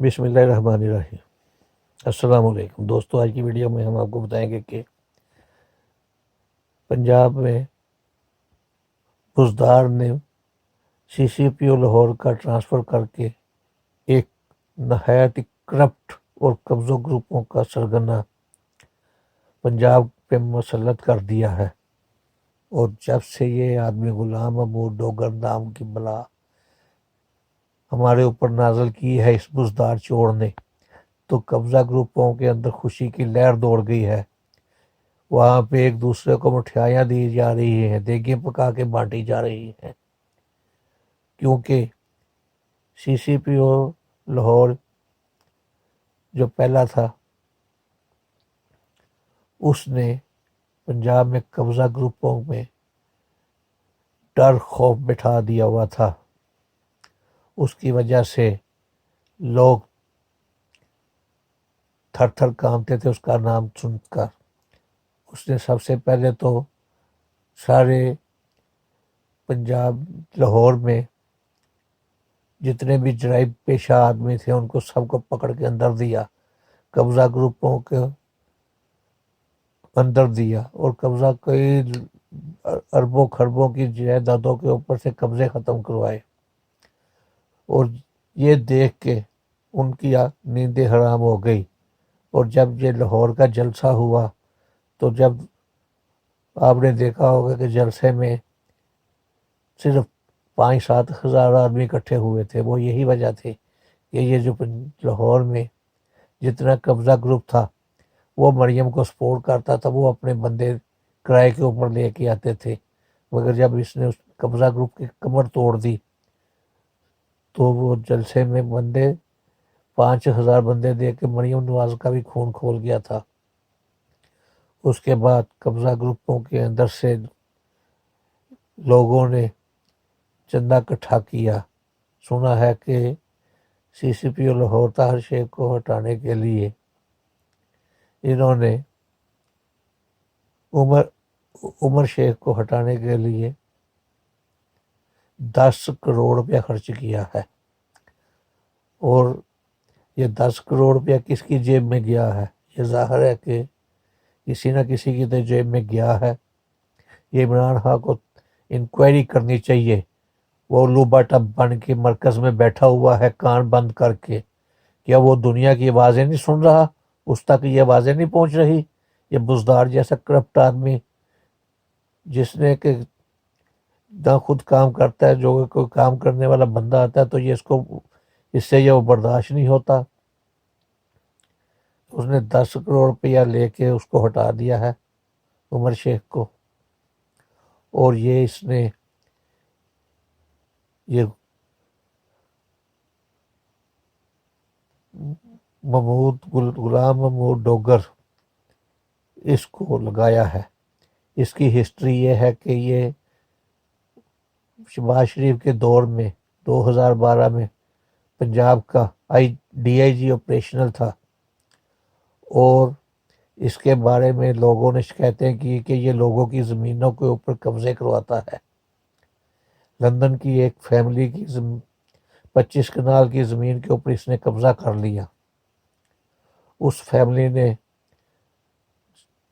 بسم اللہ الرحمن الرحیم۔ السلام علیکم دوستو، آج کی ویڈیو میں ہم آپ کو بتائیں گے کہ پنجاب میں بزدار نے سی سی پی او لاہور کا ٹرانسفر کر کے ایک نہایت کرپٹ اور قبضوں گروپوں کا سرگنا پنجاب پہ مسلط کر دیا ہے، اور جب سے یہ آدمی غلام محمود ڈوگر نام کی بلا ہمارے اوپر نازل کی ہے اس بزدار چور نے، تو قبضہ گروپوں کے اندر خوشی کی لہر دوڑ گئی ہے۔ وہاں پہ ایک دوسرے کو مٹھائیاں دی جا رہی ہیں، دیگیں پکا کے بانٹی جا رہی ہیں، کیونکہ سی سی پی او لاہور جو پہلا تھا اس نے پنجاب میں قبضہ گروپوں میں ڈر خوف بٹھا دیا ہوا تھا۔ اس کی وجہ سے لوگ تھر تھر کانپتے تھے اس کا نام سن کر۔ اس نے سب سے پہلے تو سارے پنجاب لاہور میں جتنے بھی جرائم پیشہ آدمی تھے ان کو سب کو پکڑ کے اندر دیا، قبضہ گروپوں کے اندر دیا، اور قبضہ کئی اربوں خربوں کی جائیدادوں کے اوپر سے قبضے ختم کروائے۔ اور یہ دیکھ کے ان کی نیندیں حرام ہو گئی۔ اور جب یہ لاہور کا جلسہ ہوا تو جب آپ نے دیکھا ہوگا کہ جلسے میں صرف 5-7 ہزار آدمی اکٹھے ہوئے تھے، وہ یہی وجہ تھی کہ یہ جو لاہور میں جتنا قبضہ گروپ تھا وہ مریم کو سپورٹ کرتا تھا، وہ اپنے بندے کرائے کے اوپر لے کے آتے تھے، مگر جب اس نے اس قبضہ گروپ کی کمر توڑ دی تو وہ جلسے میں بندے 5,000 بندے دے کے مریم نواز کا بھی خون کھول گیا تھا۔ اس کے بعد قبضہ گروپوں کے اندر سے لوگوں نے چندہ اکٹھا کیا۔ سنا ہے کہ سی سی پی او لاہور طاہر شیخ کو ہٹانے کے لیے انہوں نے عمر شیخ کو ہٹانے کے لیے 10 کروڑ روپیہ خرچ کیا ہے، اور یہ 10 کروڑ روپیہ کس کی جیب میں گیا ہے؟ یہ ظاہر ہے کہ کسی نہ کسی کی تو جیب میں گیا ہے۔ یہ عمران خان کو انکوائری کرنی چاہیے۔ وہ الو باٹا بن کے مرکز میں بیٹھا ہوا ہے کان بند کر کے، کیا وہ دنیا کی آوازیں نہیں سن رہا؟ اس تک یہ آوازیں نہیں پہنچ رہی؟ یہ بزدار جیسا کرپٹ آدمی جس نے کہ نہ خود کام کرتا ہے، جو کوئی کام کرنے والا بندہ آتا ہے تو یہ اس سے یہ برداشت نہیں ہوتا۔ اس نے 10 کروڑ روپیہ لے کے اس کو ہٹا دیا ہے، عمر شیخ کو۔ اور یہ اس نے یہ غلام محمود ڈوگر اس کو لگایا ہے۔ اس کی ہسٹری یہ ہے کہ یہ شہباز شریف کے دور میں 2012 میں پنجاب کا ڈی آئی جی آپریشنل تھا، اور اس کے بارے میں لوگوں نے شکایتیں کی کہ یہ لوگوں کی زمینوں کے اوپر قبضے کرواتا ہے۔ لندن کی ایک فیملی کی 25 کنال کی زمین کے اوپر اس نے قبضہ کر لیا۔ اس فیملی نے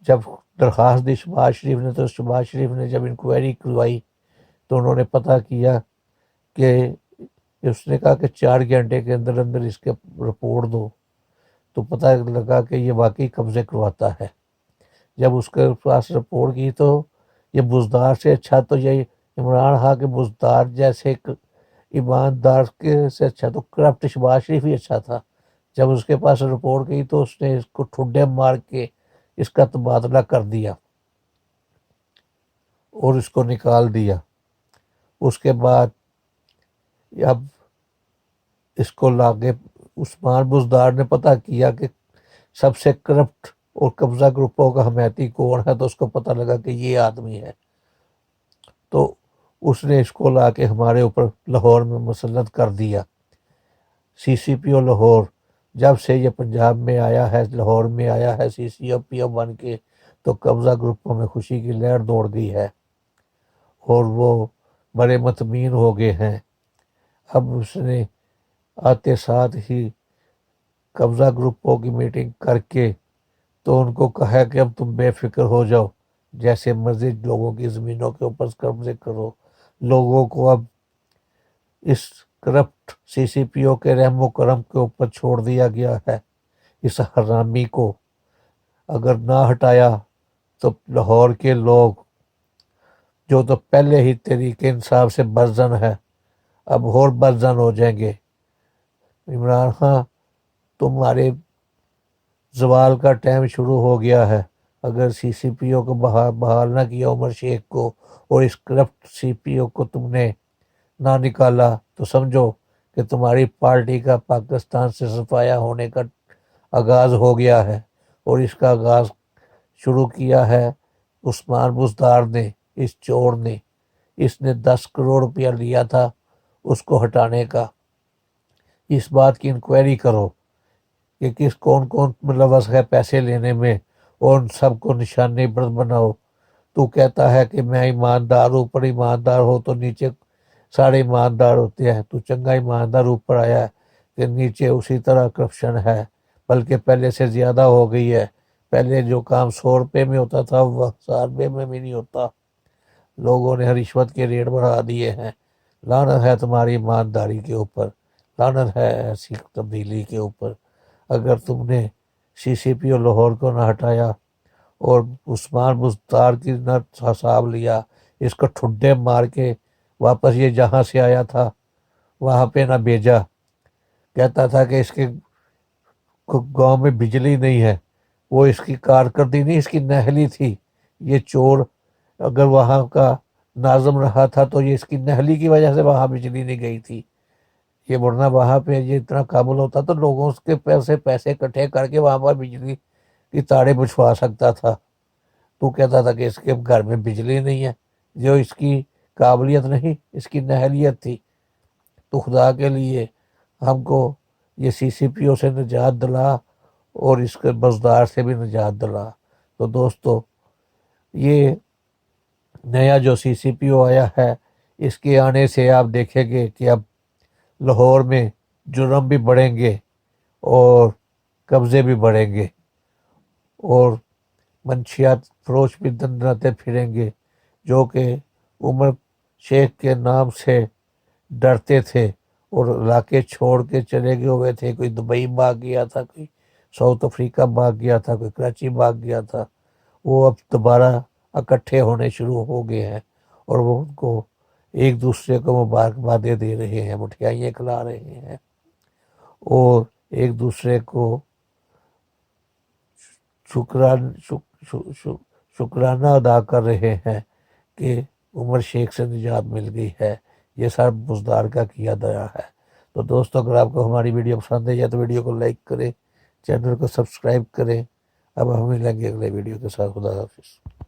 جب درخواست دی شہباز شریف نے، تو شہباز شریف نے جب انکوائری کروائی تو انہوں نے پتہ کیا کہ اس نے کہا کہ 4 گھنٹے کے اندر اندر اس کے رپورٹ دو، تو پتہ لگا کہ یہ واقعی قبضے کرواتا ہے۔ جب اس کے پاس رپورٹ کی تو یہ بزدار سے اچھا تو یہ عمران خان کے بزدار جیسے ایماندار کے سے اچھا تو کرپٹ شہباز شریف ہی اچھا تھا۔ جب اس کے پاس رپورٹ کی تو اس نے اس کو ٹھڈے مار کے اس کا تبادلہ کر دیا اور اس کو نکال دیا۔ اس کے بعد اب اس کو لاگے عثمان بزدار نے پتہ کیا کہ سب سے کرپٹ اور قبضہ گروپوں کا حمایتی کون ہے، تو اس کو پتہ لگا کہ یہ آدمی ہے، تو اس نے اس کو لا کے ہمارے اوپر لاہور میں مسلط کر دیا۔ سی سی پی او لاہور جب سے یہ پنجاب میں آیا ہے، لاہور میں آیا ہے سی سی پی او بن کے، تو قبضہ گروپوں میں خوشی کی لہر دوڑ گئی ہے، اور وہ بڑے مطمئن ہو گئے ہیں۔ اب اس نے آتے ساتھ ہی قبضہ گروپوں کی میٹنگ کر کے تو ان کو کہا کہ اب تم بے فکر ہو جاؤ، جیسے مرضی لوگوں کی زمینوں کے اوپر قبضے کرو، لوگوں کو اب اس کرپٹ سی سی پی او کے رحم و کرم کے اوپر چھوڑ دیا گیا ہے۔ اس حرامی کو اگر نہ ہٹایا تو لاہور کے لوگ جو تو پہلے ہی تحریک انصاف سے برزن ہے اب اور برزن ہو جائیں گے۔ عمران خان تمہارے زوال کا ٹائم شروع ہو گیا ہے۔ اگر سی سی پی او کو بحال نہ کیا عمر شیخ کو اور اس کرپٹ سی پی او کو تم نے نہ نکالا تو سمجھو کہ تمہاری پارٹی کا پاکستان سے صفایا ہونے کا آغاز ہو گیا ہے، اور اس کا آغاز شروع کیا ہے عثمان بزدار نے، اس چور نے۔ اس نے 10 کروڑ روپیہ لیا تھا اس کو ہٹانے کا۔ اس بات کی انکوائری کرو کہ کس کون ملوث ہے پیسے لینے میں، اور ان سب کو نشانی برد بناؤ۔ تو کہتا ہے کہ میں ایماندار، اوپر ایماندار ہو تو نیچے سارے ایماندار ہوتے ہیں۔ تو چنگا ایماندار اوپر آیا ہے کہ نیچے اسی طرح کرپشن ہے، بلکہ پہلے سے زیادہ ہو گئی ہے۔ پہلے جو کام 100 روپے میں ہوتا تھا وہ 1000 روپے میں بھی نہیں ہوتا۔ لوگوں نے رشوت کے ریٹ بڑھا دیے ہیں۔ لعنت ہے تمہاری ایمانداری کے اوپر، لعنت ہے ایسی تبدیلی کے اوپر۔ اگر تم نے سی سی پی او لاہور کو نہ ہٹایا اور عثمان بزدار کی نہ حساب لیا، اس کو ٹھڈے مار کے واپس یہ جہاں سے آیا تھا وہاں پہ نہ بھیجا، کہتا تھا کہ اس کے گاؤں میں بجلی نہیں ہے، وہ اس کی کارکردگی نہیں، اس کی نہلی تھی۔ یہ چور اگر وہاں کا ناظم رہا تھا تو یہ اس کی نہلی کی وجہ سے وہاں بجلی نہیں گئی تھی۔ یہ ورنہ وہاں پہ یہ اتنا قابل ہوتا تو لوگوں کے پیسے اکٹھے کر کے وہاں پر بجلی کی تاریں بچھوا سکتا تھا۔ تو کہتا تھا کہ اس کے گھر میں بجلی نہیں ہے، جو اس کی قابلیت نہیں، اس کی نہلیت تھی۔ تو خدا کے لیے ہم کو یہ سی سی پی او سے نجات دلا اور اس کے بزدار سے بھی نجات دلا۔ تو دوستو، یہ نیا جو سی سی پی او آیا ہے، اس کے آنے سے آپ دیکھیں گے کہ اب لاہور میں جرم بھی بڑھیں گے اور قبضے بھی بڑھیں گے، اور منشیات فروش بھی دندناتے پھریں گے، جو کہ عمر شیخ کے نام سے ڈرتے تھے اور علاقے چھوڑ کے چلے گئے ہوئے تھے۔ کوئی دبئی بھاگ گیا تھا، کوئی ساؤتھ افریقہ بھاگ گیا تھا، کوئی کراچی بھاگ گیا تھا۔ وہ اب دوبارہ اکٹھے ہونے شروع ہو گئے ہیں، اور وہ ان کو ایک دوسرے کو مبارکبادیں دے رہے ہیں، مٹھائیاں کھلا رہے ہیں، اور ایک دوسرے کو شکرانہ ادا کر رہے ہیں کہ عمر شیخ سے نجات مل گئی ہے۔ یہ سب بزدار کا کیا دیا ہے۔ تو دوستو، اگر آپ کو ہماری ویڈیو پسند ہے یا تو ویڈیو کو لائک کریں، چینل کو سبسکرائب کریں۔ اب ہم ملیں گے اگلے ویڈیو کے ساتھ۔ خدا حافظ۔